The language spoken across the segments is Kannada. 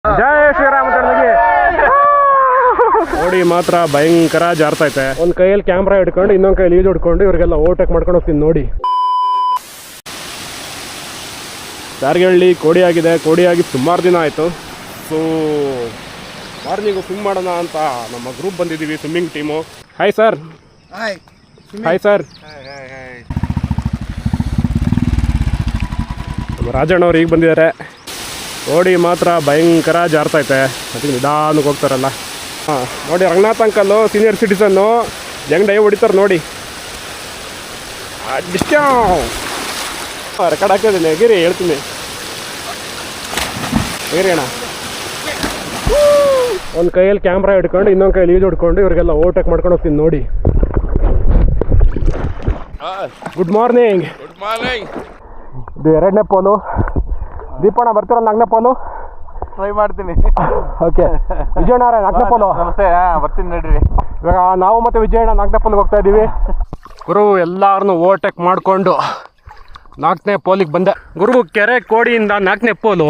ಜೈ ಶ್ರೀರಾಮಚಂದ್ರನಿಗೆ. ನೋಡಿ ಮಾತ್ರ ಭಯಂಕರ ಜಾರ್ತೈತೆ. ಒಂದು ಕೈಯಲ್ಲಿ ಕ್ಯಾಮ್ರಾ ಹಿಡ್ಕೊಂಡು ಇನ್ನೊಂದು ಕೈಯಲ್ಲಿ ಈಜು ಹಿಡ್ಕೊಂಡು ಇವ್ರಿಗೆಲ್ಲ ಓವರ್ಟೇಕ್ ಮಾಡ್ಕೊಂಡು ಹೋಗ್ತೀನಿ ನೋಡಿ. ಜಾರಗಳ್ಳಿ ಕೋಡಿ ಆಗಿದೆ, ಕೋಡಿ ಆಗಿ ಸುಮಾರು ದಿನ ಆಯಿತು. ಸೊ ಮಾರ್ನಿಂಗು ಸ್ವಿಮ್ ಮಾಡೋಣ ಅಂತ ನಮ್ಮ ಗ್ರೂಪ್ ಬಂದಿದ್ದೀವಿ, swimming team. Hi sir. Hi sir. ನಮ್ಮ ರಾಜಣ್ಣವ್ರು ಈಗ ಬಂದಿದ್ದಾರೆ. ಕೋಡಿ ಮಾತ್ರ ಭಯಂಕರ ಜಾರ್ತೈತೆ, ಅದಕ್ಕೆ ನಿಧಾನಕ್ಕೆ ಹೋಗ್ತಾರಲ್ಲ. ಹಾಂ ನೋಡಿ, ರಂಗನಾಥ್ ಅಂಕಲ್ಲು ಸೀನಿಯರ್ ಸಿಟಿಸನ್ನು ಹೆಂಗೆ ಡೈವ್ ಹೊಡಿತಾರೆ ನೋಡಿ. ರೆಕಾರ್ಡ್ ಹಾಕಿದ್ದೀನಿ, ಗಿರಿ ಹೇಳ್ತೀನಿ ಗಿರಿ ಅಣ್ಣ. ಒಂದು ಕೈಯಲ್ಲಿ ಕ್ಯಾಮ್ರಾ ಹಿಡ್ಕೊಂಡು ಇನ್ನೊಂದು ಕೈಯಲ್ಲಿ ಈಜು ಹಿಡ್ಕೊಂಡು ಇವ್ರಿಗೆಲ್ಲ ಓವರ್ಟೇಕ್ ಮಾಡ್ಕೊಂಡು ಹೋಗ್ತೀನಿ ನೋಡಿ. Good morning. Good morning. ಇದು 2ನೇ ಪೋಲು. ದೀಪಣ್ಣ ಬರ್ತೀರ 4ನೇ ಪೋಲು? ಟ್ರೈ ಮಾಡ್ತೀನಿ. ಓಕೆ. ವಿಜಯಣ್ಣ 4ನೇ ಪೋಲು. ನಮಸ್ತೆ. ಬರ್ತೀನಿ ನಡ್ರಿ. ಇವಾಗ ನಾವು ಮತ್ತು ವಿಜಯಣ್ಣ 4ನೇ ಪೋಲಿಗೆ ಹೋಗ್ತಾ ಇದ್ದೀವಿ. ಗುರು ಎಲ್ಲರನ್ನೂ ಓವರ್ಟೇಕ್ ಮಾಡಿಕೊಂಡು 4ನೇ ಪೋಲಿಗೆ ಬಂದೆ. ಗುರು ಕೆರೆ ಕೋಡಿಯಿಂದ 4ನೇ ಪೋಲು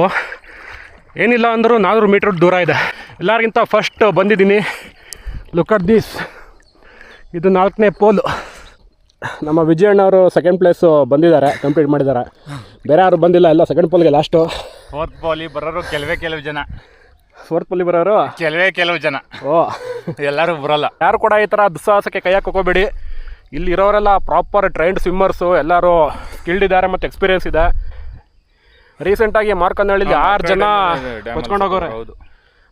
ಏನಿಲ್ಲ ಅಂದರೂ 400 ಮೀಟ್ರ್ ದೂರ ಇದೆ. ಎಲ್ಲರಿಗಿಂತ ಫಸ್ಟ್ ಬಂದಿದ್ದೀನಿ. Look at this. ಇದು 4ನೇ ಪೋಲು. ನಮ್ಮ ವಿಜಯಣ್ಣವರು 2nd ಪ್ಲೇಸು ಬಂದಿದ್ದಾರೆ, ಕಂಪ್ಲೀಟ್ ಮಾಡಿದ್ದಾರೆ. ಬೇರೆ ಯಾರು ಬಂದಿಲ್ಲ, ಎಲ್ಲ 2nd ಪೋಲ್ಗೆ ಲಾಸ್ಟು. 4th ಪೋಲಿ ಬರೋರು ಕೆಲವು ಜನ. 4th ಪೋಲಿ ಬರೋರು ಕೆಲವು ಜನ. ಓ, ಎಲ್ಲರೂ ಬರೋಲ್ಲ. ಯಾರು ಕೂಡ ಈ ಥರ ದುಸ್ಸಾಹಸಕ್ಕೆ ಕೈ ಹಾಕೋಬೇಡಿ. ಇಲ್ಲಿ ಇರೋರೆಲ್ಲ ಪ್ರಾಪರ್ ಟ್ರೈನ್ಡ್ ಸ್ವಿಮ್ಮರ್ಸು, ಎಲ್ಲರೂ ಸ್ಕಿಲ್ಡ್ ಇದ್ದಾರೆ ಮತ್ತು ಎಕ್ಸ್ಪೀರಿಯನ್ಸ್ ಇದೆ. ರೀಸೆಂಟಾಗಿ ಮಾರ್ಕನಹಳ್ಳಿಲಿ 6 ಜನ ಕೊಚ್ಕೊಂಡು ಹೋಗೋರೆ.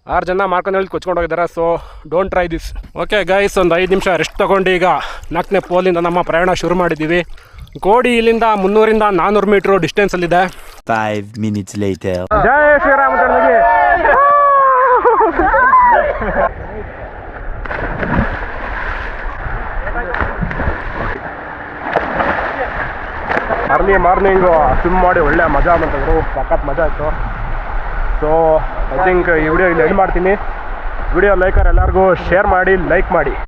6 ಜನ ಮಾರ್ಕನಹಳ್ಳಿ ಕೊಚ್ಕೊಂಡು ಹೋಗಿದ್ದಾರೆ. So don't try this. Okay guys, ಒಂದು 5 ನಿಮಿಷ ರೆಸ್ಟ್ ತೊಗೊಂಡು ಈಗ 4ನೇ ಪೋಲಿಂದ ನಮ್ಮ ಪ್ರಯಾಣ ಶುರು ಮಾಡಿದ್ದೀವಿ. ಕೋಡಿ ಇಲ್ಲಿಂದ 300ರಿಂದ 400 ಮೀಟ್ರ್ ಡಿಸ್ಟೆನ್ಸಲ್ಲಿದೆ. 5 minutes later. ಜೈ ಶ್ರೀರಾಮಚಂದ್ರನಿಗೆ. ಅರ್ಲಿ ಮಾರ್ನಿಂಗು ಸ್ವಿಮ್ ಮಾಡಿ ಒಳ್ಳೆ ಮಜಾ ಬಂತಂದರು, ಸಖತ್ ಮಜಾ ಆಯಿತು. ಸೊ ಐ ಥಿಂಕ್ ಈ ವಿಡಿಯೋ ಇಲ್ಲಿ ಎಂಡ್ ಮಾಡ್ತೀನಿ. ವಿಡಿಯೋ ಲೈಕರ್ ಎಲ್ಲರಿಗೂ ಶೇರ್ ಮಾಡಿ, ಲೈಕ್ ಮಾಡಿ.